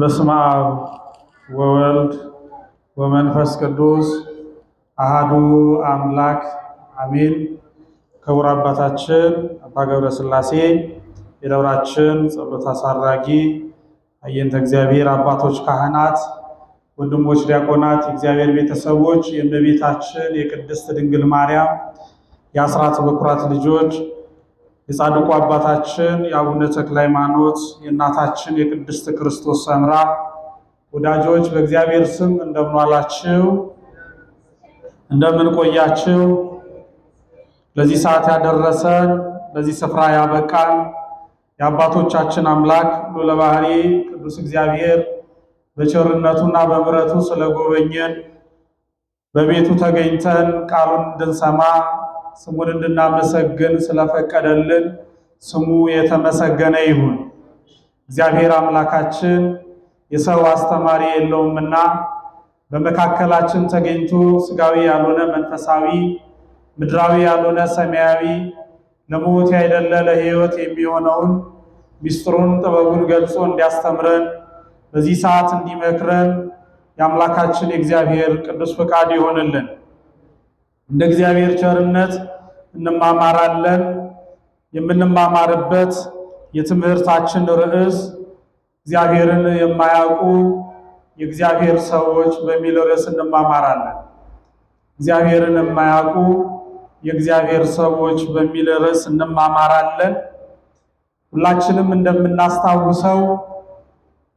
በስመ አብ ወወልድ ወመንፈስ ቅዱስ አሃዱ አምላክ አሜን። ክቡር አባታችን አባ ገብረ ሥላሴ የደብራችን ጸሎት አሳራጊ፣ አየንተ እግዚአብሔር አባቶች ካህናት፣ ወንድሞች ዲያቆናት፣ የእግዚአብሔር ቤተሰቦች፣ የእመቤታችን የቅድስት ድንግል ማርያም የአስራት በኩራት ልጆች፣ የጻድቁ አባታችን የአቡነ ተክለ ሃይማኖት የእናታችን የቅድስት ክርስቶስ ሰምራ ወዳጆች በእግዚአብሔር ስም እንደምን ዋላችሁ? እንደምን ቆያችሁ? ለዚህ ሰዓት ያደረሰን ለዚህ ስፍራ ያበቃን የአባቶቻችን አምላክ ልዑለ ባሕርይ ቅዱስ እግዚአብሔር በቸርነቱና በምሕረቱ ስለጎበኘን በቤቱ ተገኝተን ቃሉን እንድንሰማ ስሙን እንድናመሰግን ስለፈቀደልን ስሙ የተመሰገነ ይሁን። እግዚአብሔር አምላካችን የሰው አስተማሪ የለውምና በመካከላችን ተገኝቶ ስጋዊ ያልሆነ መንፈሳዊ፣ ምድራዊ ያልሆነ ሰማያዊ፣ ለሞት ያይደለ ለሕይወት የሚሆነውን ሚስጥሩን ጥበቡን ገልጾ እንዲያስተምረን በዚህ ሰዓት እንዲመክረን የአምላካችን የእግዚአብሔር ቅዱስ ፈቃድ ይሆንልን። እንደ እግዚአብሔር ቸርነት እንማማራለን። የምንማማርበት የትምህርታችን ርዕስ እግዚአብሔርን የማያውቁ የእግዚአብሔር ሰዎች በሚል ርዕስ እንማማራለን። እግዚአብሔርን የማያውቁ የእግዚአብሔር ሰዎች በሚል ርዕስ እንማማራለን። ሁላችንም እንደምናስታውሰው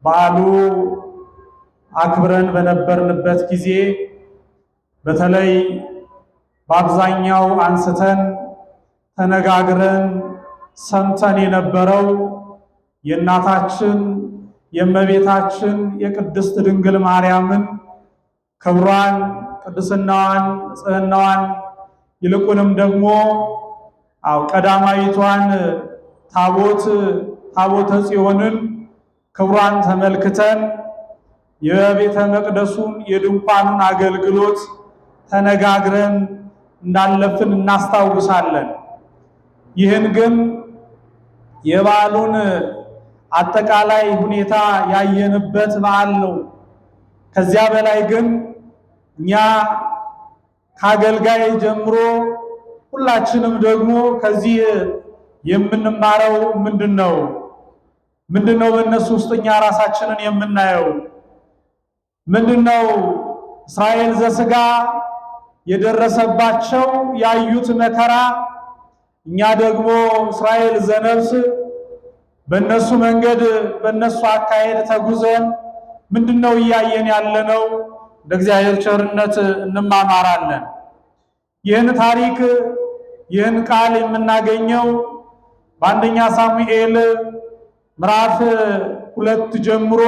በዓሉ አክብረን በነበርንበት ጊዜ በተለይ በአብዛኛው አንስተን ተነጋግረን ሰምተን የነበረው የእናታችን የእመቤታችን የቅድስት ድንግል ማርያምን ክብሯን፣ ቅድስናዋን፣ ንጽሕናዋን ይልቁንም ደግሞ ቀዳማዊቷን ታቦተ ጽዮንን ክብሯን ተመልክተን የቤተ መቅደሱን የድንኳኑን አገልግሎት ተነጋግረን እንዳለፍን እናስታውሳለን። ይህን ግን የበዓሉን አጠቃላይ ሁኔታ ያየንበት በዓል ነው። ከዚያ በላይ ግን እኛ ከአገልጋይ ጀምሮ ሁላችንም ደግሞ ከዚህ የምንማረው ምንድነው? በእነሱ ውስጥ እኛ ራሳችንን የምናየው ምንድነው? እስራኤል ዘሥጋ የደረሰባቸው ያዩት መከራ፣ እኛ ደግሞ እስራኤል ዘነፍስ በእነሱ መንገድ በእነሱ አካሄድ ተጉዘን ምንድነው እያየን ያለነው? በእግዚአብሔር ቸርነት እንማማራለን። ይህን ታሪክ ይህን ቃል የምናገኘው በአንደኛ ሳሙኤል ምዕራፍ 2 ጀምሮ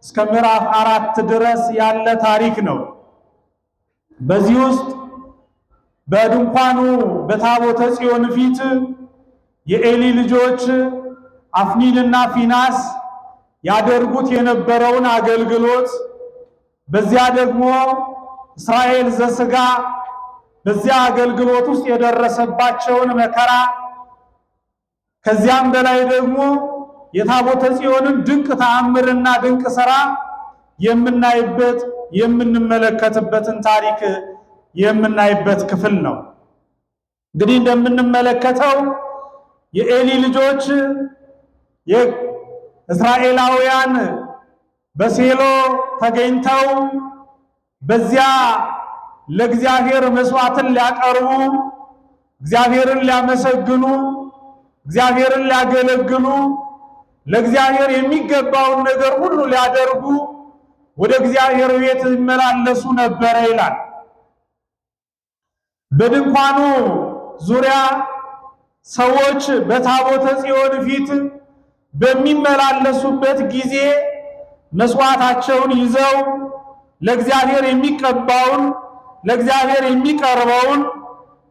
እስከ ምዕራፍ 4 ድረስ ያለ ታሪክ ነው። በዚህ ውስጥ በድንኳኑ በታቦተ ጽዮን ፊት የኤሊ ልጆች አፍኒንና ፊናስ ያደርጉት የነበረውን አገልግሎት፣ በዚያ ደግሞ እስራኤል ዘሥጋ በዚያ አገልግሎት ውስጥ የደረሰባቸውን መከራ፣ ከዚያም በላይ ደግሞ የታቦተ ጽዮንን ድንቅ ተአምርና ድንቅ ሥራ የምናይበት የምንመለከትበትን ታሪክ የምናይበት ክፍል ነው። እንግዲህ እንደምንመለከተው የኤሊ ልጆች የእስራኤላውያን በሴሎ ተገኝተው በዚያ ለእግዚአብሔር መስዋዕትን ሊያቀርቡ፣ እግዚአብሔርን ሊያመሰግኑ፣ እግዚአብሔርን ሊያገለግሉ፣ ለእግዚአብሔር የሚገባውን ነገር ሁሉ ሊያደርጉ ወደ እግዚአብሔር ቤት ይመላለሱ ነበረ ይላል። በድንኳኑ ዙሪያ ሰዎች በታቦተ ጽዮን ፊት በሚመላለሱበት ጊዜ መስዋዕታቸውን ይዘው ለእግዚአብሔር የሚቀባውን ለእግዚአብሔር የሚቀርበውን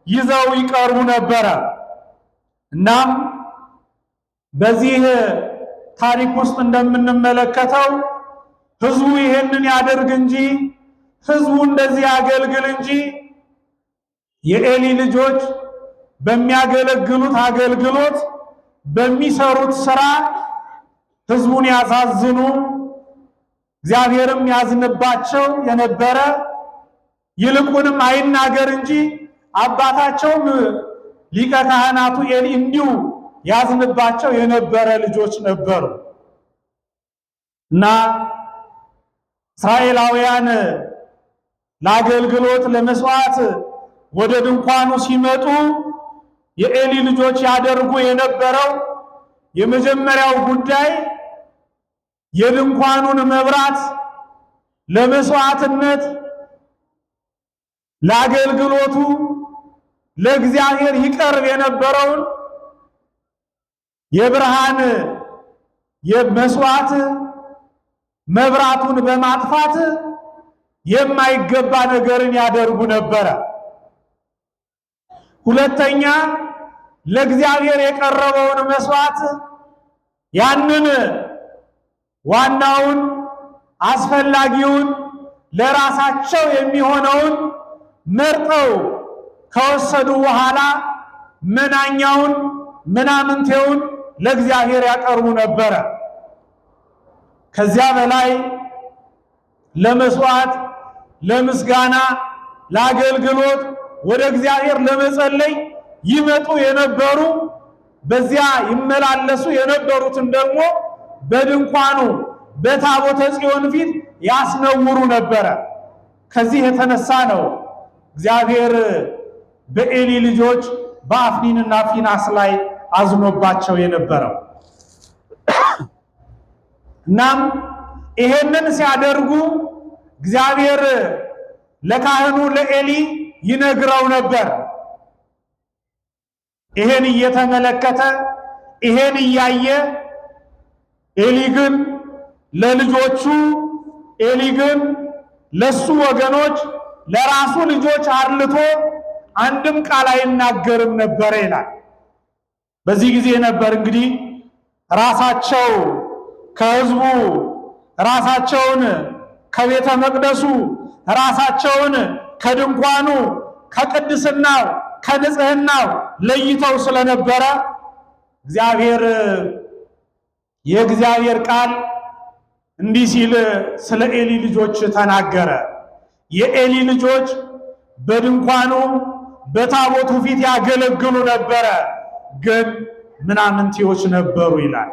ይዘው ይቀርቡ ነበረ። እናም በዚህ ታሪክ ውስጥ እንደምንመለከተው ሕዝቡ ይሄንን ያደርግ እንጂ ሕዝቡ እንደዚህ ያገልግል እንጂ የኤሊ ልጆች በሚያገለግሉት አገልግሎት በሚሰሩት ሥራ ሕዝቡን ያሳዝኑ፣ እግዚአብሔርም ያዝንባቸው የነበረ ይልቁንም አይናገር እንጂ አባታቸውም ሊቀ ካህናቱ ኤሊ እንዲሁ ያዝንባቸው የነበረ ልጆች ነበሩ እና እስራኤላውያን ለአገልግሎት ለመስዋዕት ወደ ድንኳኑ ሲመጡ የኤሊ ልጆች ያደርጉ የነበረው የመጀመሪያው ጉዳይ የድንኳኑን መብራት ለመስዋዕትነት ለአገልግሎቱ ለእግዚአብሔር ይቀርብ የነበረውን የብርሃን የመስዋዕት መብራቱን በማጥፋት የማይገባ ነገርን ያደርጉ ነበረ። ሁለተኛ ለእግዚአብሔር የቀረበውን መስዋዕት ያንን ዋናውን አስፈላጊውን ለራሳቸው የሚሆነውን መርጠው ከወሰዱ በኋላ መናኛውን ምናምንቴውን ለእግዚአብሔር ያቀርቡ ነበረ። ከዚያ በላይ ለመስዋዕት፣ ለምስጋና፣ ለአገልግሎት ወደ እግዚአብሔር ለመጸለይ ይመጡ የነበሩ በዚያ ይመላለሱ የነበሩትን ደግሞ በድንኳኑ በታቦተ ጽዮን ፊት ያስነውሩ ነበረ። ከዚህ የተነሳ ነው እግዚአብሔር በኤሊ ልጆች በአፍኒንና ፊናስ ላይ አዝኖባቸው የነበረው። እናም ይሄንን ሲያደርጉ እግዚአብሔር ለካህኑ ለኤሊ ይነግረው ነበር። ይሄን እየተመለከተ ይሄን እያየ ኤሊ ግን ለልጆቹ ኤሊ ግን ለሱ ወገኖች ለራሱ ልጆች አርልቶ አንድም ቃል አይናገርም ነበር ይላል። በዚህ ጊዜ ነበር እንግዲህ ራሳቸው ከሕዝቡ ራሳቸውን ከቤተ መቅደሱ ራሳቸውን ከድንኳኑ ከቅድስናው ከንጽህናው ለይተው ስለነበረ እግዚአብሔር የእግዚአብሔር ቃል እንዲህ ሲል ስለ ኤሊ ልጆች ተናገረ። የኤሊ ልጆች በድንኳኑ በታቦቱ ፊት ያገለግሉ ነበረ፣ ግን ምናምንቴዎች ነበሩ ይላል።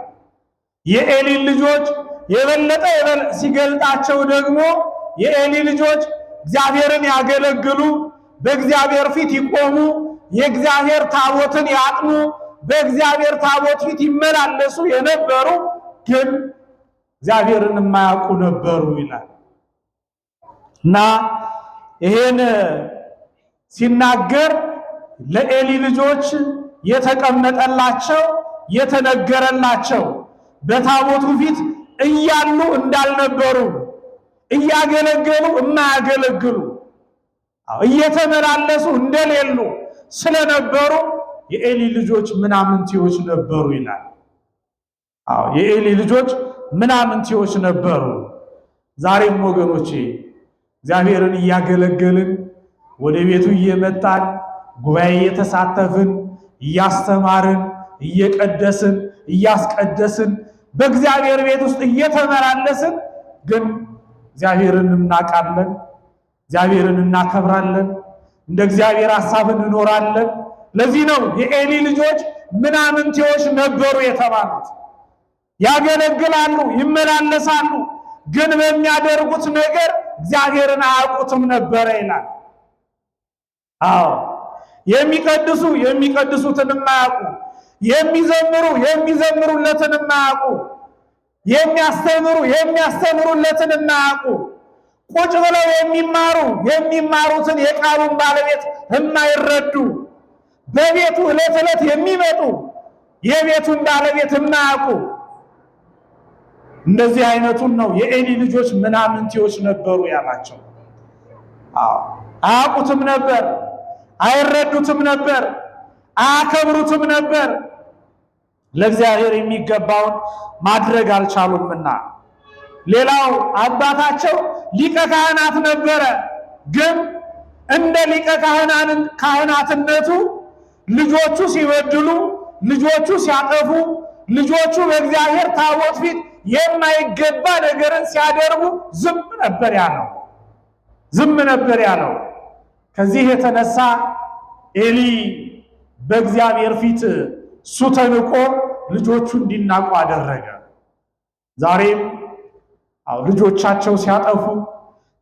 የኤሊ ልጆች የበለጠ ሲገልጣቸው ደግሞ የኤሊ ልጆች እግዚአብሔርን ያገለግሉ፣ በእግዚአብሔር ፊት ይቆሙ፣ የእግዚአብሔር ታቦትን ያጥኑ፣ በእግዚአብሔር ታቦት ፊት ይመላለሱ የነበሩ ግን እግዚአብሔርን የማያውቁ ነበሩ ይላል እና ይሄን ሲናገር ለኤሊ ልጆች የተቀመጠላቸው የተነገረላቸው በታቦቱ ፊት እያሉ እንዳልነበሩ እያገለገሉ የማያገለግሉ እየተመላለሱ እንደሌሉ ስለነበሩ የኤሊ ልጆች ምናምንቴዎች ነበሩ ይላል። የኤሊ ልጆች ምናምንቴዎች ነበሩ። ዛሬም ወገኖቼ እግዚአብሔርን እያገለገልን ወደ ቤቱ እየመጣን ጉባኤ እየተሳተፍን እያስተማርን እየቀደስን እያስቀደስን በእግዚአብሔር ቤት ውስጥ እየተመላለስን ግን እግዚአብሔርን እናውቃለን፣ እግዚአብሔርን እናከብራለን፣ እንደ እግዚአብሔር ሐሳብ እንኖራለን። ለዚህ ነው የኤሊ ልጆች ምናምንቴዎች ነበሩ የተባሉት። ያገለግላሉ፣ ይመላለሳሉ፣ ግን በሚያደርጉት ነገር እግዚአብሔርን አያውቁትም ነበረ ይላል። የሚቀድሱ የሚቀድሱትን የማያውቁ፣ የሚዘምሩ የሚዘምሩለትን የማያውቁ፣ የሚያስተምሩ የሚያስተምሩለትን የማያውቁ፣ ቁጭ ብለው የሚማሩ የሚማሩትን የቃሉን ባለቤት የማይረዱ፣ በቤቱ ዕለት ዕለት የሚመጡ የቤቱን ባለቤት የማያውቁ እንደዚህ አይነቱን ነው የኤሊ ልጆች ምናምንቴዎች ነበሩ ያላቸው። አያውቁትም ነበር፣ አይረዱትም ነበር፣ አያከብሩትም ነበር። ለእግዚአብሔር የሚገባውን ማድረግ አልቻሉምና። ሌላው አባታቸው ሊቀ ካህናት ነበረ። ግን እንደ ሊቀ ካህናትነቱ ልጆቹ ሲበድሉ፣ ልጆቹ ሲያጠፉ፣ ልጆቹ በእግዚአብሔር ታቦት ፊት የማይገባ ነገርን ሲያደርጉ ዝም ነበር ያለው። ከዚህ የተነሳ ኤሊ በእግዚአብሔር ፊት እሱ ተንቆ ልጆቹ እንዲናቁ አደረገ። ዛሬም ልጆቻቸው ሲያጠፉ፣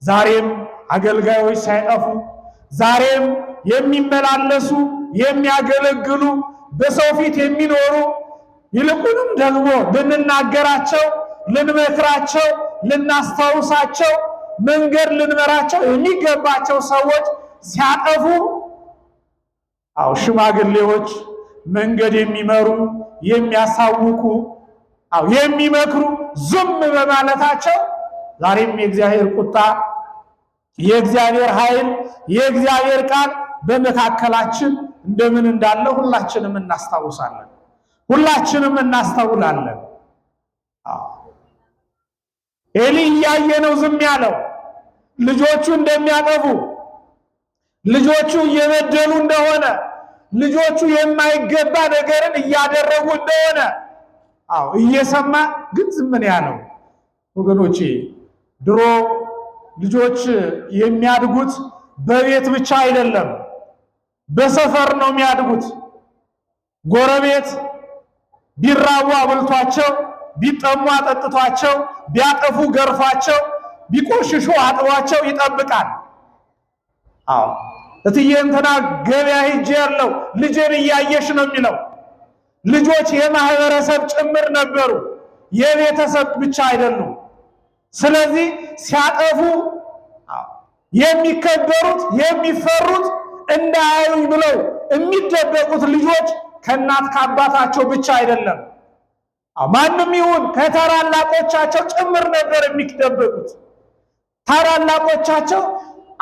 ዛሬም አገልጋዮች ሳይጠፉ፣ ዛሬም የሚመላለሱ የሚያገለግሉ በሰው ፊት የሚኖሩ ይልቁንም ደግሞ ልንናገራቸው፣ ልንመክራቸው፣ ልናስታውሳቸው፣ መንገድ ልንመራቸው የሚገባቸው ሰዎች ሲያጠፉ ሽማግሌዎች መንገድ የሚመሩ የሚያሳውቁ የሚመክሩ ዝም በማለታቸው ዛሬም የእግዚአብሔር ቁጣ፣ የእግዚአብሔር ኃይል፣ የእግዚአብሔር ቃል በመካከላችን እንደምን እንዳለ ሁላችንም እናስታውሳለን፣ ሁላችንም እናስተውላለን። ኤሊ እያየ ነው ዝም ያለው። ልጆቹ እንደሚያጠፉ፣ ልጆቹ እየበደሉ እንደሆነ፣ ልጆቹ የማይገባ ነገርን እያደረጉ እንደሆነ እየሰማ ግን ዝም ነው ያለው። ወገኖቼ ድሮ ልጆች የሚያድጉት በቤት ብቻ አይደለም፣ በሰፈር ነው የሚያድጉት። ጎረቤት ቢራቡ አብልቷቸው፣ ቢጠሙ አጠጥቷቸው፣ ቢያጠፉ ገርፏቸው፣ ቢቆሽሹ አጥቧቸው ይጠብቃል። እትዬ እንትና ገበያ ሂጄ ያለው ልጄን እያየሽ ነው የሚለው። ልጆች የማህበረሰብ ጭምር ነበሩ፣ የቤተሰብ ብቻ አይደሉም። ስለዚህ ሲያጠፉ የሚከበሩት የሚፈሩት እንዳያዩኝ ብለው የሚደበቁት ልጆች ከእናት ከአባታቸው ብቻ አይደለም፣ ማንም ይሁን ከታላላቆቻቸው ጭምር ነበር የሚደበቁት። ታላላቆቻቸው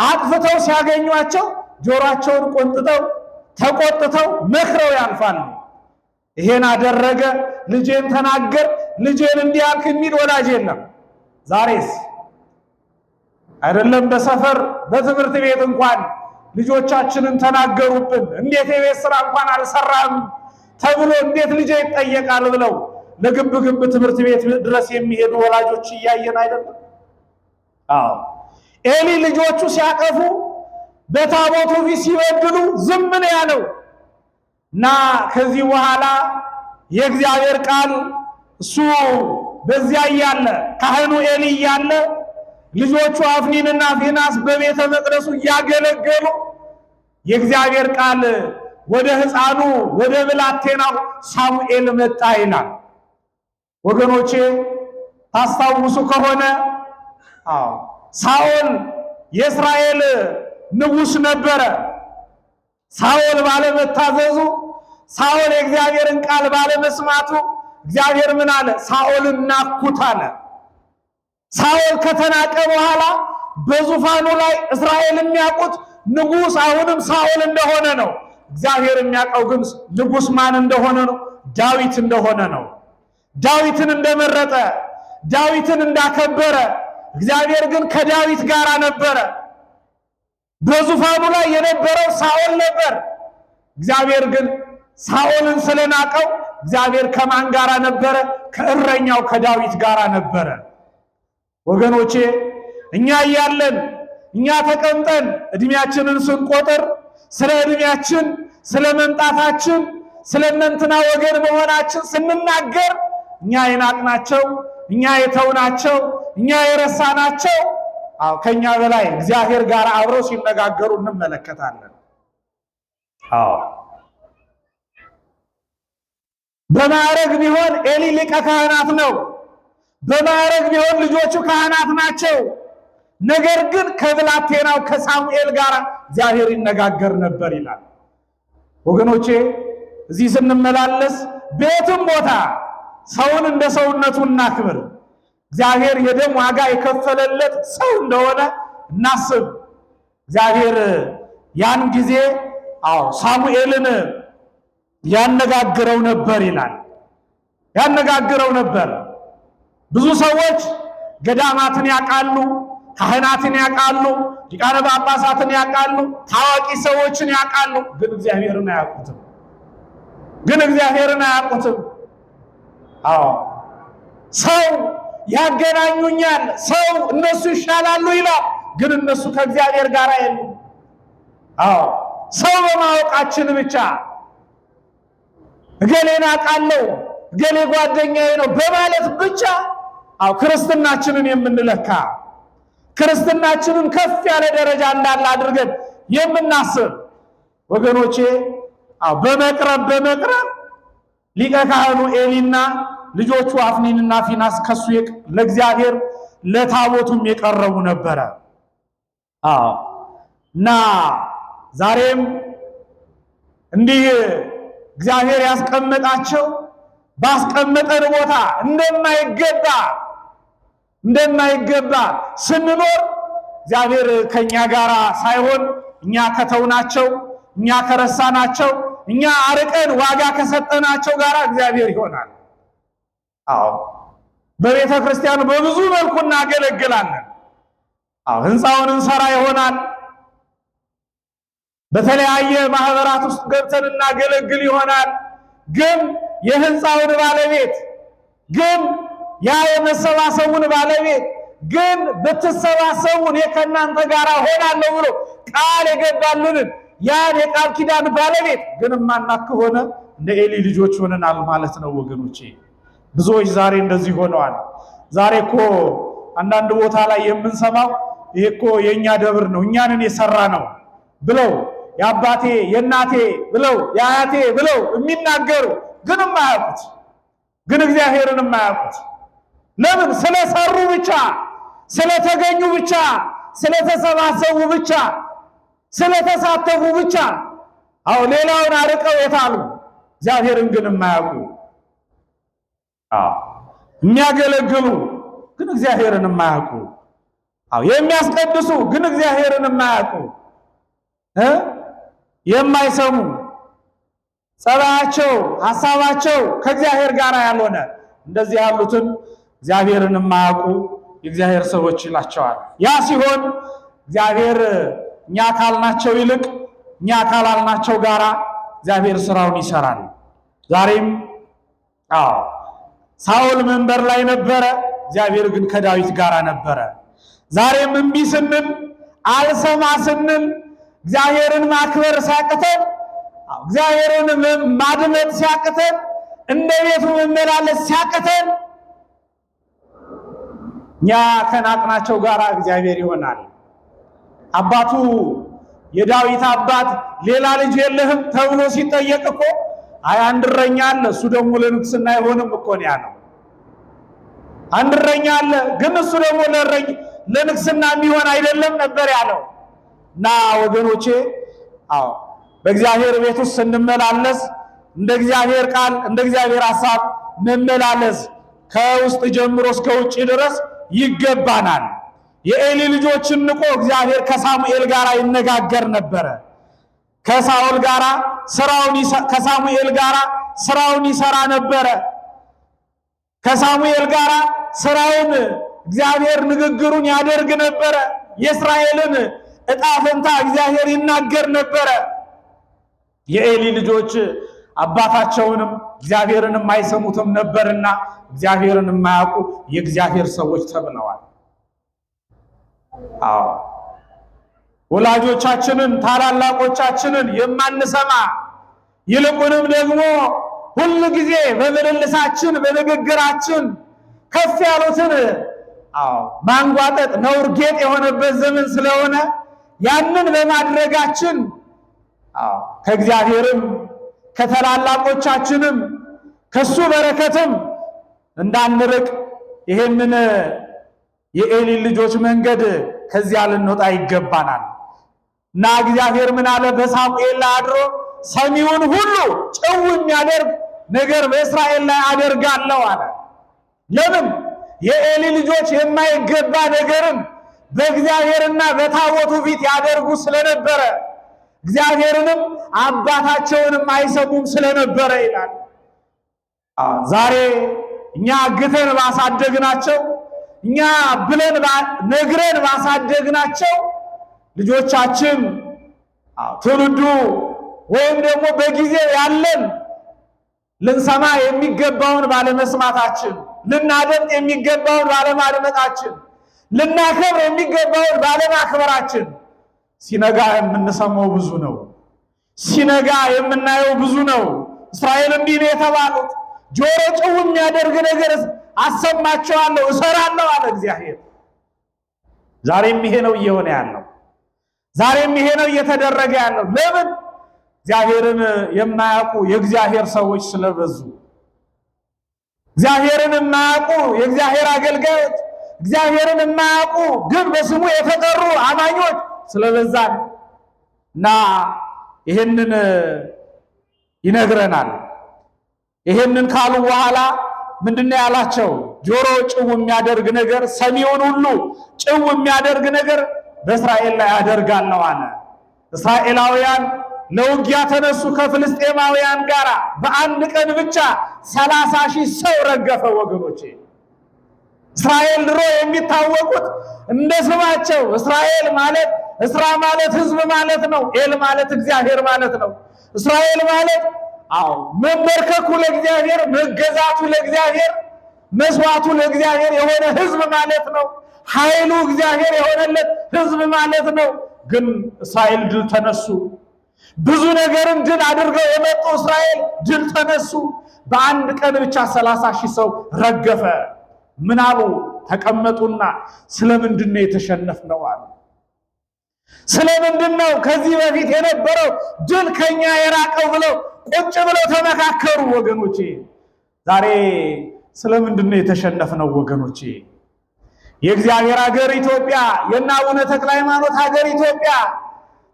አጥፍተው ሲያገኟቸው ጆሮአቸውን ቆንጥጠው ተቆጥተው መክረው ያልፋሉ። ይሄን አደረገ፣ ልጄን ተናገር፣ ልጄን እንዲያልክ የሚል ወላጅ የለም። ዛሬስ አይደለም በሰፈር በትምህርት ቤት እንኳን ልጆቻችንን ተናገሩብን፣ እንዴት የቤት ስራ እንኳን አልሰራም ተብሎ እንዴት ልጄ ይጠየቃል ብለው ለግብ ትምህርት ቤት ድረስ የሚሄዱ ወላጆች እያየን አይደለም? ኤሊ ልጆቹ ሲያጠፉ በታቦቱ ፊት ሲበድሉ ዝም ነው ያለው እና ከዚህ በኋላ የእግዚአብሔር ቃል እሱ በዚያ እያለ ካህኑ ኤሊ እያለ ልጆቹ አፍኒንና ፊናስ በቤተ መቅደሱ እያገለገሉ የእግዚአብሔር ቃል ወደ ሕፃኑ ወደ ብላቴናው ሳሙኤል መጣ ይላል። ወገኖቼ ታስታውሱ ከሆነ ሳኦል የእስራኤል ንጉሥ ነበረ። ሳኦል ባለመታዘዙ፣ ሳኦል የእግዚአብሔርን ቃል ባለመስማቱ እግዚአብሔር ምን አለ? ሳኦልን ናኩት አለ። ሳኦል ከተናቀ በኋላ በዙፋኑ ላይ እስራኤል የሚያውቁት ንጉሥ አሁንም ሳኦል እንደሆነ ነው። እግዚአብሔር የሚያውቀው ግን ንጉሥ ማን እንደሆነ ነው? ዳዊት እንደሆነ ነው። ዳዊትን እንደመረጠ፣ ዳዊትን እንዳከበረ፣ እግዚአብሔር ግን ከዳዊት ጋር ነበረ። በዙፋኑ ላይ የነበረው ሳኦል ነበር። እግዚአብሔር ግን ሳኦልን ስለናቀው እግዚአብሔር ከማን ጋር ነበረ? ከእረኛው ከዳዊት ጋር ነበረ። ወገኖቼ እኛ እያለን እኛ ተቀምጠን እድሜያችንን ስንቆጥር ስለ እድሜያችን፣ ስለ መምጣታችን፣ ስለ እነንትና ወገን መሆናችን ስንናገር እኛ የናቅናቸው፣ እኛ የተውናቸው፣ እኛ የረሳናቸው ከኛ በላይ እግዚአብሔር ጋር አብረው ሲነጋገሩ እንመለከታለን። በማዕረግ ቢሆን ኤሊ ሊቀ ካህናት ነው። በማዕረግ ቢሆን ልጆቹ ካህናት ናቸው። ነገር ግን ከብላቴናው ከሳሙኤል ጋር እግዚአብሔር ይነጋገር ነበር ይላል። ወገኖቼ እዚህ ስንመላለስ በየትም ቦታ ሰውን እንደ ሰውነቱ እናክብር። እግዚአብሔር የደም ዋጋ የከፈለለት ሰው እንደሆነ እናስብ። እግዚአብሔር ያን ጊዜ ሳሙኤልን ያነጋግረው ነበር ይላል። ያነጋግረው ነበር። ብዙ ሰዎች ገዳማትን ያውቃሉ፣ ካህናትን ያውቃሉ፣ ሊቃነ ጳጳሳትን ያውቃሉ፣ ታዋቂ ሰዎችን ያውቃሉ። ግን እግዚአብሔርን አያውቁትም። ሰው ያገናኙኛል፣ ሰው እነሱ ይሻላሉ ይላል፣ ግን እነሱ ከእግዚአብሔር ጋር የሉም። አዎ ሰው በማወቃችን ብቻ እገሌን አውቃለሁ እገሌ ጓደኛዬ ነው በማለት ብቻ ክርስትናችንን የምንለካ ክርስትናችንን ከፍ ያለ ደረጃ እንዳለ አድርገን የምናስብ ወገኖቼ በመቅረብ ሊቀ ካህኑ ኤሊና ልጆቹ አፍኒንና ፊናስ ከሱ ለእግዚአብሔር ለታቦቱም የቀረቡ ነበረ። እና ዛሬም እንዲህ እግዚአብሔር ያስቀመጣቸው ባስቀመጠን ቦታ እንደማይገባ ስንኖር እግዚአብሔር ከኛ ጋር ሳይሆን እኛ ከተውናቸው እኛ ከረሳናቸው እኛ አርቀን ዋጋ ከሰጠናቸው ጋር እግዚአብሔር ይሆናል። በቤተ ክርስቲያን በብዙ መልኩ እናገለግላለን። ህንፃውን እንሰራ ይሆናል። በተለያየ ማህበራት ውስጥ ገብተን እናገለግል ይሆናል። ግን የህንፃውን ባለቤት ግን ያ የመሰባሰቡን ባለቤት ግን ብትሰባሰቡ እኔ ከእናንተ ጋር ሆናለሁ ብሎ ቃል የገባልንን ያን የቃል ኪዳን ባለቤት ግን ማናክ ከሆነ እንደ ኤሊ ልጆች ሆነናል ማለት ነው ወገኖቼ። ብዙዎች ዛሬ እንደዚህ ሆነዋል። ዛሬ እኮ አንዳንድ ቦታ ላይ የምንሰማው ይሄ እኮ የኛ ደብር ነው እኛንን የሰራ ነው ብለው የአባቴ የእናቴ ብለው የአያቴ ብለው የሚናገሩ ግን የማያውቁት ግን እግዚአብሔርን የማያውቁት ለምን? ስለሰሩ ብቻ ስለተገኙ ብቻ ስለተሰባሰቡ ብቻ ስለተሳተፉ ብቻ ሌላውን አርቀው የታሉ እግዚአብሔርን ግን የማያውቁ የሚያገለግሉ ግን እግዚአብሔርን የማያውቁ የሚያስቀድሱ ግን እግዚአብሔርን የማያውቁ የማይሰሙ ጸባያቸው ሐሳባቸው ከእግዚአብሔር ጋር ያልሆነ እንደዚህ ያሉትን እግዚአብሔርን የማያውቁ የእግዚአብሔር ሰዎች ይላቸዋል። ያ ሲሆን እግዚአብሔር እኛ ካልናቸው ይልቅ እኛ ካላልናቸው ጋራ እግዚአብሔር ስራውን ይሰራል። ዛሬም ሳኦል መንበር ላይ ነበረ፣ እግዚአብሔር ግን ከዳዊት ጋር ነበረ። ዛሬም እምቢ ስንል አልሰማ ስንል እግዚአብሔርን ማክበር ሲያቅተን እግዚአብሔርን ማድመጥ ሲያቅተን እንደ ቤቱ መመላለስ ሲያቅተን እኛ ከናቅናቸው ጋር እግዚአብሔር ይሆናል። አባቱ የዳዊት አባት ሌላ ልጅ የለህም ተብሎ ሲጠየቅ እኮ አንድ እረኛ አለ እሱ ደግሞ ለንግስና አይሆንም እኮ ነው ያለው። አንድ እረኛ አለ ግን እሱ ደግሞ ለንግስና የሚሆን አይደለም ነበር ያለው። እና ወገኖቼ በእግዚአብሔር ቤት ውስጥ ስንመላለስ እንደ እግዚአብሔር ቃል እንደ እግዚአብሔር ሐሳብ መመላለስ ከውስጥ ጀምሮ እስከ ውጭ ድረስ ይገባናል። የኤሊ ልጆችን ንቆ እግዚአብሔር ከሳሙኤል ጋር ይነጋገር ነበረ። ከሳኦል ጋር ከሳሙኤል ጋር ስራውን ይሰራ ነበረ። ከሳሙኤል ጋር ስራውን እግዚአብሔር ንግግሩን ያደርግ ነበረ። የእስራኤልን ዕጣ ፈንታ እግዚአብሔር ይናገር ነበረ። የኤሊ ልጆች አባታቸውንም እግዚአብሔርንም አይሰሙትም ነበርና እግዚአብሔርን የማያውቁ የእግዚአብሔር ሰዎች ተብለዋል። ወላጆቻችንን ታላላቆቻችንን የማንሰማ ይልቁንም ደግሞ ሁሉ ጊዜ በምልልሳችን በንግግራችን ከፍ ያሉትን ማንጓጠጥ ነውር ጌጥ የሆነበት ዘመን ስለሆነ ያንን በማድረጋችን ከእግዚአብሔርም ከተላላቆቻችንም ከሱ በረከትም እንዳንርቅ ይሄንን የኤሊ ልጆች መንገድ ከዚያ ልንወጣ ይገባናል። እና እግዚአብሔር ምን አለ? በሳሙኤል ላይ አድሮ ሰሚውን ሁሉ ጭው የሚያደርግ ነገር በእስራኤል ላይ አደርጋለሁ አለ። ለምን? የኤሊ ልጆች የማይገባ ነገርን በእግዚአብሔርና በታቦቱ ፊት ያደርጉ ስለነበረ እግዚአብሔርንም አባታቸውንም አይሰሙም ስለነበረ ይላል። ዛሬ እኛ ግተን ባሳደግናቸው እኛ ብለን ነግረን ባሳደግናቸው ልጆቻችን ትውልዱ ወይም ደግሞ በጊዜው ያለን ልንሰማ የሚገባውን ባለመስማታችን ልናደምጥ የሚገባውን ባለማድመጣችን፣ ልናከብር የሚገባውን ባለማክበራችን ሲነጋ የምንሰማው ብዙ ነው። ሲነጋ የምናየው ብዙ ነው። እስራኤል እንዲህ ነው የተባሉት። ጆሮ ጭው የሚያደርግ ነገር አሰማቸዋለሁ፣ እሰራለሁ አለ እግዚአብሔር። ዛሬም ይሄ ነው እየሆነ ያለው። ዛሬም ይሄ ነው እየተደረገ ያለው። ለምን? እግዚአብሔርን የማያውቁ የእግዚአብሔር ሰዎች ስለበዙ፣ እግዚአብሔርን የማያውቁ የእግዚአብሔር አገልጋዮች፣ እግዚአብሔርን የማያውቁ ግን በስሙ የተጠሩ አማኞች ስለበዛን እና ይሄንን ይነግረናል። ይሄንን ካሉ በኋላ ምንድነው ያላቸው? ጆሮ ጭው የሚያደርግ ነገር፣ ሰሚውን ሁሉ ጭው የሚያደርግ ነገር በእስራኤል ላይ አደርጋለሁ አለ። እስራኤላውያን ለውጊያ ተነሱ ከፍልስጤማውያን ጋር። በአንድ ቀን ብቻ 30,000 ሰው ረገፈ። ወገኖቼ እስራኤል ድሮ የሚታወቁት እንደ ስማቸው እስራኤል ማለት እስራ ማለት ህዝብ ማለት ነው። ኤል ማለት እግዚአብሔር ማለት ነው። እስራኤል ማለት መንበርከኩ ለእግዚአብሔር፣ መገዛቱ ለእግዚአብሔር፣ መስዋዕቱ ለእግዚአብሔር የሆነ ህዝብ ማለት ነው። ኃይሉ እግዚአብሔር የሆነለት ህዝብ ማለት ነው። ግን እስራኤል ድል ተነሱ። ብዙ ነገርን ድል አድርገው የመጡ እስራኤል ድል ተነሱ። በአንድ ቀን ብቻ 30,000 ሰው ረገፈ። ምን አሉ? ተቀመጡና ስለምንድን ነው የተሸነፍነው አሉ። ስለምንድን ነው ከዚህ በፊት የነበረው ድል ከኛ የራቀው ብለው ቁጭ ብለው ተመካከሩ። ወገኖቼ ዛሬ ስለምንድን ነው የተሸነፍነው? ወገኖቼ የእግዚአብሔር ሀገር ኢትዮጵያ፣ የእነ አቡነ ተክለ ሃይማኖት ሀገር ኢትዮጵያ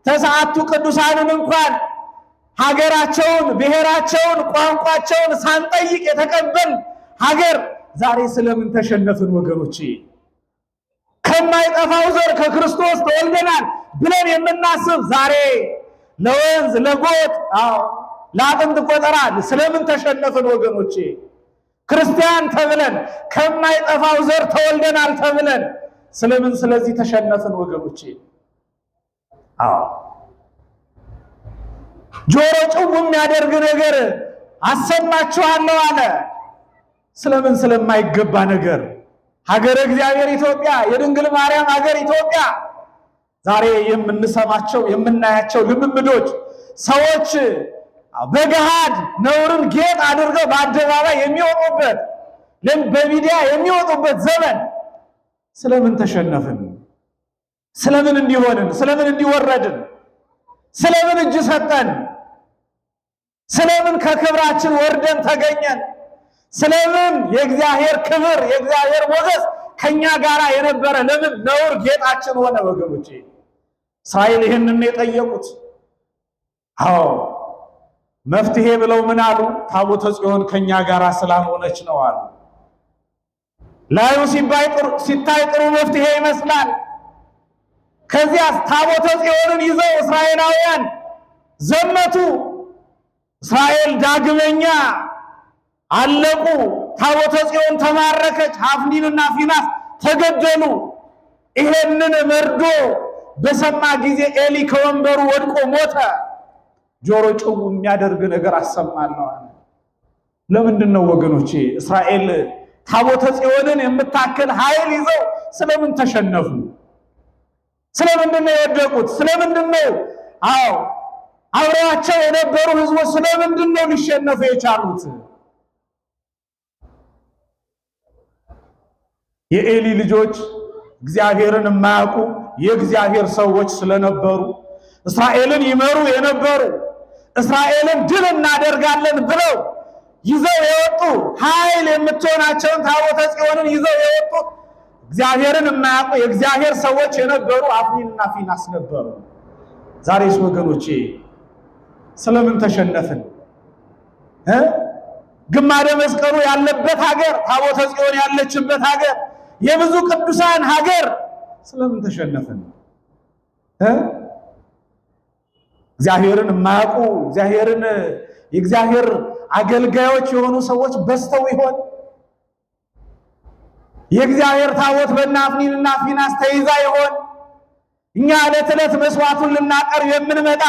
ተሰዓቱ ቅዱሳንን እንኳን ሀገራቸውን፣ ብሔራቸውን፣ ቋንቋቸውን ሳንጠይቅ የተቀበል ሀገር ዛሬ ስለምን ተሸነፍን? ወገኖቼ ከማይጠፋው ዘር ከክርስቶስ ተወልደናል ብለን የምናስብ ዛሬ ለወንዝ ለጎጥ ለአጥንት ቆጠራ ስለምን ተሸነፍን? ወገኖቼ ክርስቲያን ተብለን ከማይጠፋው ዘር ተወልደናል ተብለን ስለምን ስለዚህ ተሸነፍን? ወገኖቼ ጆሮ ጭው የሚያደርግ ነገር አሰማችኋለሁ አለ። ስለምን? ስለማይገባ ነገር። ሀገረ እግዚአብሔር ኢትዮጵያ፣ የድንግል ማርያም ሀገር ኢትዮጵያ ዛሬ የምንሰማቸው የምናያቸው ልምምዶች ሰዎች በገሃድ ነውርን ጌጥ አድርገው በአደባባይ የሚወጡበት በሚዲያ የሚወጡበት ዘመን ስለምን ተሸነፍን? ስለምን እንዲሆንን? ስለምን እንዲወረድን? ስለምን እጅ ሰጠን? ስለምን ከክብራችን ወርደን ተገኘን? ስለምን የእግዚአብሔር ክብር የእግዚአብሔር ሞገስ ከኛ ጋር የነበረ ለምን ነውር ጌጣችን ሆነ? ወገኖቼ እስራኤል ይህንን የጠየቁት መፍትሄ ብለው ምን አሉ? ታቦተ ጽዮን ከኛ ጋር ስላልሆነች ነው አሉ። ላዩ ሲታይ ጥሩ መፍትሄ ይመስላል። ከዚያስ ታቦተ ጽዮንን ይዘው እስራኤላውያን ዘመቱ። እስራኤል ዳግመኛ አለቁ። ታቦተ ጽዮን ተማረከች። አፍኒንና ፊናስ ተገደሉ። ይሄንን መርዶ በሰማ ጊዜ ኤሊ ከወንበሩ ወድቆ ሞተ። ጆሮ ጭው የሚያደርግ ነገር አሰማለሁ አለ። ለምንድን ነው ወገኖቼ እስራኤል ታቦተ ጽዮንን የምታክል ኃይል ይዘው ስለምን ተሸነፉ? ስለምንድን ነው የወደቁት? ስለምንድን ነው አብረዋቸው የነበሩ ህዝቦች ስለምንድን ነው ሊሸነፉ የቻሉት? የኤሊ ልጆች እግዚአብሔርን የማያውቁ የእግዚአብሔር ሰዎች ስለነበሩ እስራኤልን ይመሩ የነበሩ እስራኤልን ድል እናደርጋለን ብለው ይዘው የወጡ ኃይል የምትሆናቸውን ታቦተ ጽዮንን ይዘው የወጡ እግዚአብሔርን የማያውቁ የእግዚአብሔር ሰዎች የነበሩ አፍኒንና ፊናስ ነበሩ። ዛሬስ ወገኖቼ ስለምን ተሸነፍን? ግማደ መስቀሉ ያለበት ሀገር፣ ታቦተ ጽዮን ያለችበት ሀገር፣ የብዙ ቅዱሳን ሀገር ስለምን ተሸነፍን? እግዚአብሔርን የማያውቁ የእግዚአብሔር አገልጋዮች የሆኑ ሰዎች በዝተው ይሆን? የእግዚአብሔር ታቦት በእነ አፍኒንና ፊናስ ተይዛ ይሆን? እኛ ዕለት ዕለት መስዋዕቱን ልናቀርብ የምንመጣ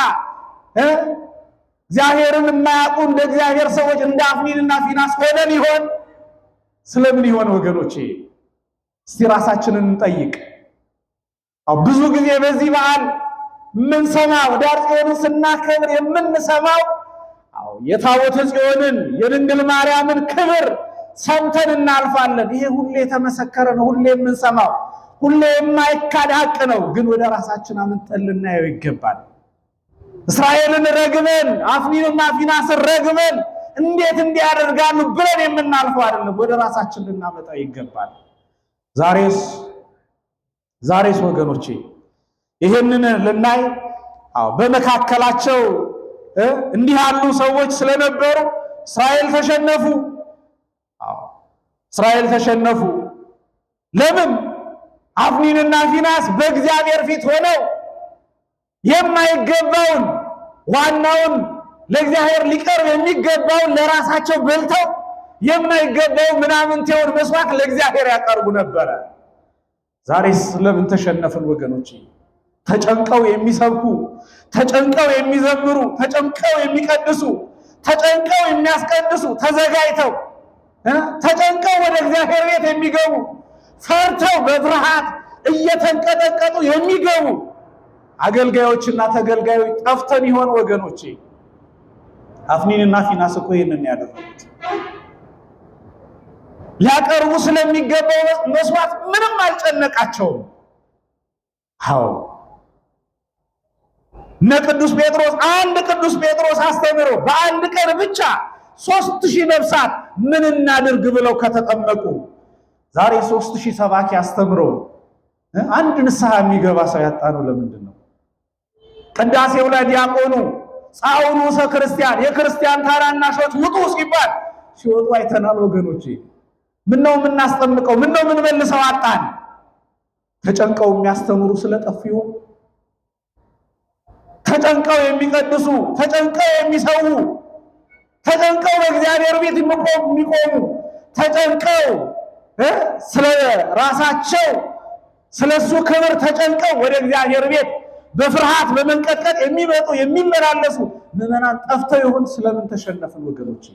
እግዚአብሔርን የማያውቁ እንደ እግዚአብሔር ሰዎች እንደ አፍኒንና ፊናስ ሆነን ይሆን? ስለምን ይሆን ወገኖቼ? እስቲ ራሳችንን እንጠይቅ። ብዙ ጊዜ በዚህ በዓል የምንሰማው ዳር ጽዮንን ስናከብር የምንሰማው የታቦተ ጽዮንን የድንግል ማርያምን ክብር ሰምተን እናልፋለን። ይሄ ሁሌ የተመሰከረ ነው፣ ሁሌ የምንሰማው፣ ሁሌ የማይካድ ሐቅ ነው። ግን ወደ ራሳችን አምጥተን ልናየው ይገባል። እስራኤልን ረግመን አፍኒንና ፊናስን ረግመን እንዴት እንዲያደርጋሉ ብለን የምናልፈው አይደለም፣ ወደ ራሳችን ልናመጣ ይገባል። ዛሬስ ወገኖቼ ይሄንን ልናይ በመካከላቸው እንዲህ ያሉ ሰዎች ስለነበሩ እስራኤል ተሸነፉ። ለምን? አፍኒንና ፊናስ በእግዚአብሔር ፊት ሆነው የማይገባውን ዋናውን ለእግዚአብሔር ሊቀርብ የሚገባውን ለራሳቸው በልተው የማይገባውን ምናምንቴውን መስዋዕት ለእግዚአብሔር ያቀርቡ ነበረ። ዛሬስ ለምን ተሸነፍን ወገኖቼ? ተጨንቀው የሚሰብኩ፣ ተጨንቀው የሚዘምሩ፣ ተጨንቀው የሚቀድሱ፣ ተጨንቀው የሚያስቀድሱ፣ ተዘጋጅተው ተጨንቀው ወደ እግዚአብሔር ቤት የሚገቡ፣ ፈርተው በፍርሃት እየተንቀጠቀጡ የሚገቡ አገልጋዮችና ተገልጋዮች ጠፍተን ይሆን ወገኖቼ? አፍኒንና ፊናስ እኮ ይሄንን ያደረጉት ሊያቀርቡ ስለሚገባው መስዋዕት ምንም አልጨነቃቸውም። ቅዱስ ጴጥሮስ አስተምሮ በአንድ ቀን ብቻ 3000 ነፍሳት ምን እናድርግ ብለው ከተጠመቁ ዛሬ 3000 ሰባኪ አስተምሮ አንድ ንስሐ የሚገባ ሰው ያጣነው ለምንድን ነው? ቅዳሴው ላይ ዲያቆኑ ጻውኑ ክርስቲያን የክርስቲያን ታናናሾች ውጡ ሲባል ሲወጡ አይተናል ወገኖቼ። ምነው የምናስጠምቀው? ምነው የምንመልሰው አጣን? ተጨንቀው የሚያስተምሩ ስለጠፉ ይሆን? ተጨንቀው የሚቀድሱ፣ ተጨንቀው የሚሰዉ፣ ተጨንቀው በእግዚአብሔር ቤት የሚቆሙ፣ ተጨንቀው ስለ ራሳቸው ስለሱ ክብር ተጨንቀው ወደ እግዚአብሔር ቤት በፍርሃት በመንቀጥቀጥ የሚመጡ የሚመላለሱ ምዕመናን ጠፍተው ይሆን? ስለምን ተሸነፍን ወገኖቼ?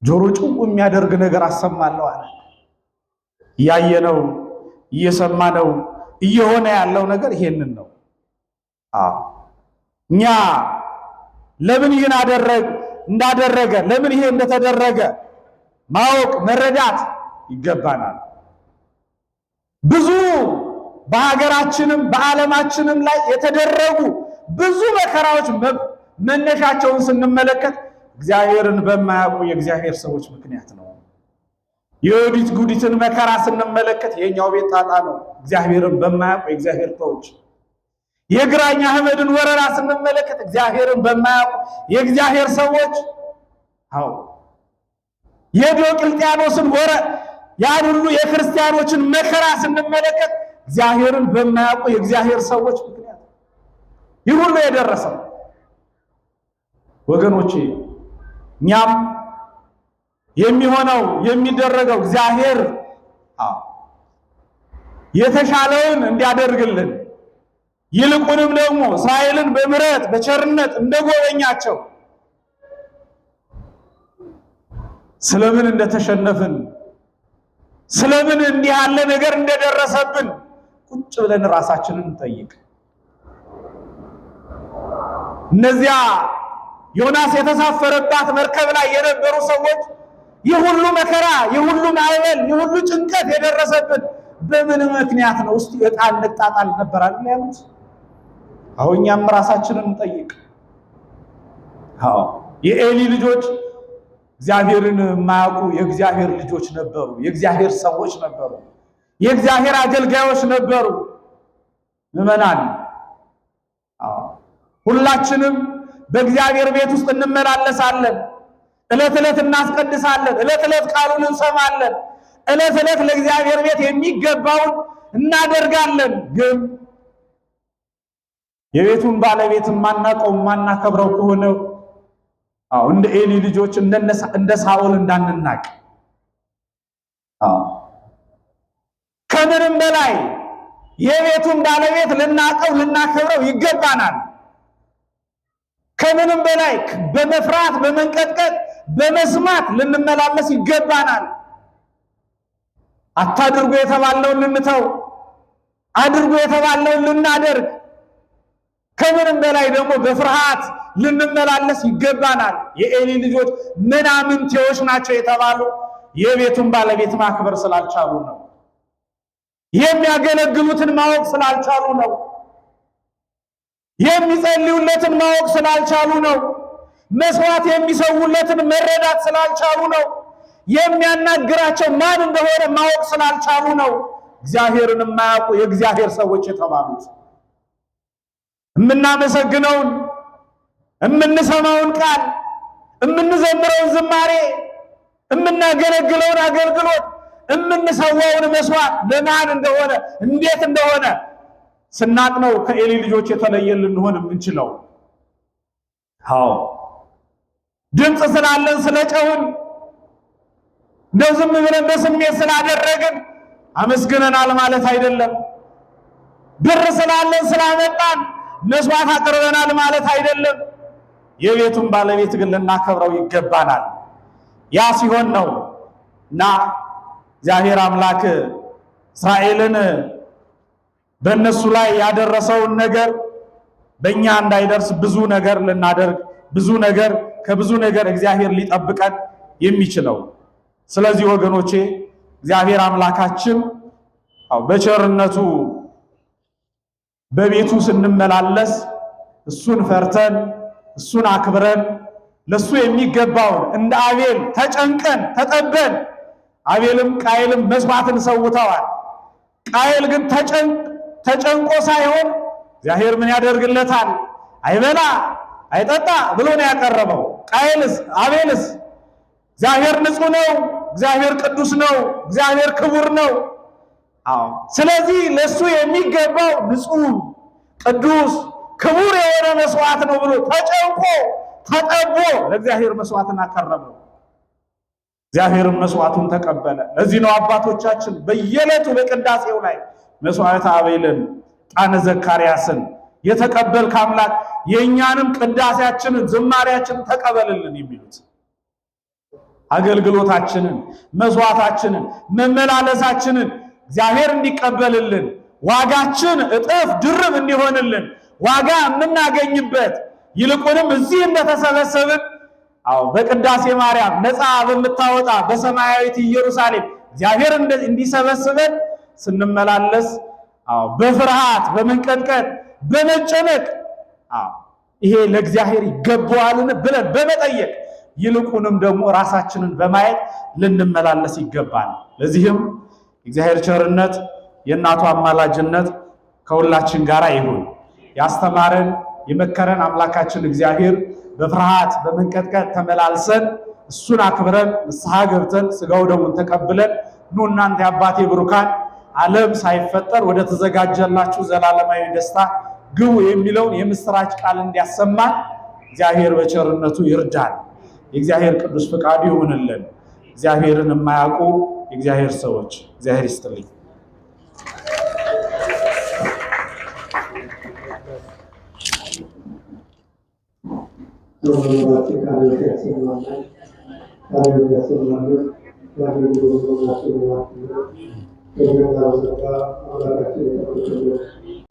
ጆሮ ጭው የሚያደርግ ነገር አሰማለሁ አለ። ያየነው እየሰማነው እየሆነ ያለው ነገር ይሄንን ነው። እኛ ለምን ይህን እንዳደረገ ለምን ይሄ እንደተደረገ ማወቅ መረዳት ይገባናል። ብዙ በሀገራችንም በዓለማችንም ላይ የተደረጉ ብዙ መከራዎች መነሻቸውን ስንመለከት እግዚአብሔርን በማያውቁ የእግዚአብሔር ሰዎች ምክንያት ነው። የዮዲት ጉዲትን መከራ ስንመለከት የኛው ቤት ጣጣ ነው፣ እግዚአብሔርን በማያውቁ የእግዚአብሔር ሰዎች። የግራኝ አህመድን ወረራ ስንመለከት እግዚአብሔርን በማያውቁ የእግዚአብሔር ሰዎች። የዲዮቅልጥያኖስን ያን ሁሉ የክርስቲያኖችን መከራ ስንመለከት እግዚአብሔርን በማያውቁ የእግዚአብሔር ሰዎች ምክንያት ይህ ሁሉ የደረሰው ወገኖቼ። እኛም የሚሆነው የሚደረገው እግዚአብሔር የተሻለውን እንዲያደርግልን ይልቁንም ደግሞ እስራኤልን በምሕረት በቸርነት እንደጎበኛቸው ስለምን እንደተሸነፍን ስለምን እንዲህ ያለ ነገር እንደደረሰብን ቁጭ ብለን ራሳችንን እንጠይቅ። እነዚያ ዮናስ የተሳፈረባት መርከብ ላይ የነበሩ ሰዎች ይህ ሁሉ መከራ፣ ይህ ሁሉ ማዕበል፣ ይህ ሁሉ ጭንቀት የደረሰብን በምን ምክንያት ነው? እስቲ ዕጣ እንጣጣል ነበር አይደል ያሉት? እኛም ራሳችንን እንጠይቅ። የኤሊ ልጆች እግዚአብሔርን የማያውቁ የእግዚአብሔር ልጆች ነበሩ፣ የእግዚአብሔር ሰዎች ነበሩ፣ የእግዚአብሔር አገልጋዮች ነበሩ። ምዕመናን ሁላችንም በእግዚአብሔር ቤት ውስጥ እንመላለሳለን። ዕለት ዕለት እናስቀድሳለን። ዕለት ዕለት ቃሉን እንሰማለን። ዕለት ዕለት ለእግዚአብሔር ቤት የሚገባውን እናደርጋለን። ግን የቤቱን ባለቤት ማናቀው ማናከብረው ከሆነ እንደ ኤሊ ልጆች እንደ ሳኦል እንዳንናቅ ከምንም በላይ የቤቱን ባለቤት ልናቀው ልናከብረው ይገባናል። ከምንም በላይ በመፍራት በመንቀጥቀጥ በመስማት ልንመላለስ ይገባናል። አታድርጉ የተባለውን ልንተው፣ አድርጉ የተባለውን ልናደርግ፣ ከምንም በላይ ደግሞ በፍርሃት ልንመላለስ ይገባናል። የኤሊ ልጆች ምናምንቴዎች ናቸው የተባሉ የቤቱን ባለቤት ማክበር ስላልቻሉ ነው። የሚያገለግሉትን ማወቅ ስላልቻሉ ነው። የሚጸልዩለትን ማወቅ ስላልቻሉ ነው። መስዋዕት የሚሰውለትን መረዳት ስላልቻሉ ነው። የሚያናግራቸው ማን እንደሆነ ማወቅ ስላልቻሉ ነው። እግዚአብሔርን የማያውቁ የእግዚአብሔር ሰዎች የተባሉት የምናመሰግነውን፣ የምንሰማውን ቃል፣ የምንዘምረውን ዝማሬ፣ የምናገለግለውን አገልግሎት፣ የምንሰዋውን መስዋዕት ለማን እንደሆነ እንዴት እንደሆነ ስናቅ ነው ከኤሊ ልጆች የተለየን ልንሆን የምንችለው። አዎ ድምፅ ስላለን ስለጨውን እንደው ዝም ብለን በስሜት ስላደረግን አመስግነናል ማለት አይደለም። ብር ስላለን ስላመጣን መስዋዕት አቅርበናል ማለት አይደለም። የቤቱን ባለቤት ግን ልናከብረው ይገባናል። ያ ሲሆን ነው እና እግዚአብሔር አምላክ እስራኤልን በእነሱ ላይ ያደረሰውን ነገር በእኛ እንዳይደርስ ብዙ ነገር ልናደርግ፣ ብዙ ነገር ከብዙ ነገር እግዚአብሔር ሊጠብቀን የሚችለው። ስለዚህ ወገኖቼ እግዚአብሔር አምላካችን በቸርነቱ በቤቱ ስንመላለስ እሱን ፈርተን እሱን አክብረን ለሱ የሚገባውን እንደ አቤል ተጨንቀን ተጠበን። አቤልም ቃየልም መስዋዕትን ሰውተዋል። ቃየል ግን ተጨንቆ ሳይሆን እግዚአብሔር ምን ያደርግለታል? አይበላ አይጠጣ ብሎ ነው ያቀረበው። አቤልስ እግዚአብሔር ንጹሕ ነው፣ እግዚአብሔር ቅዱስ ነው፣ እግዚአብሔር ክቡር ነው። ስለዚህ ለሱ የሚገባው ንጹሕ ቅዱስ ክቡር የሆነ መስዋዕት ነው ብሎ ተጨንቆ ተጠቦ ለእግዚአብሔር መስዋዕትን አቀረበው። እግዚአብሔርም መስዋዕቱን ተቀበለ። ለዚህ ነው አባቶቻችን በየዕለቱ በቅዳሴው ላይ መስዋዕተ አቤልን፣ ዕጣነ ዘካርያስን የተቀበልክ አምላክ የእኛንም ቅዳሴያችንን ዝማሬያችንን ተቀበልልን የሚሉት። አገልግሎታችንን፣ መስዋዕታችንን፣ መመላለሳችንን እግዚአብሔር እንዲቀበልልን፣ ዋጋችን እጥፍ ድርብ እንዲሆንልን፣ ዋጋ የምናገኝበት ይልቁንም እዚህ እንደተሰበሰብን በቅዳሴ ማርያም ነፃ በምታወጣ በሰማያዊት ኢየሩሳሌም እግዚአብሔር እንዲሰበስበን ስንመላለስ በፍርሃት በመንቀጥቀጥ በመጨነቅ ይሄ ለእግዚአብሔር ይገባዋልን ብለን በመጠየቅ ይልቁንም ደግሞ ራሳችንን በማየት ልንመላለስ ይገባል። ለዚህም እግዚአብሔር ቸርነት የእናቱ አማላጅነት ከሁላችን ጋር ይሁን። ያስተማረን የመከረን አምላካችን እግዚአብሔር በፍርሃት በመንቀጥቀጥ ተመላልሰን እሱን አክብረን ንስሐ ገብተን ስጋው ደሙን ተቀብለን ኑ እናንተ አባቴ ብሩካን ዓለም ሳይፈጠር ወደ ተዘጋጀላችሁ ዘላለማዊ ደስታ ግቡ የሚለውን የምስራች ቃል እንዲያሰማን እግዚአብሔር በቸርነቱ ይርዳል። የእግዚአብሔር ቅዱስ ፍቃዱ ይሁንልን። እግዚአብሔርን የማያውቁ የእግዚአብሔር ሰዎች እግዚአብሔር ይስጥልኝ። Terima kasih.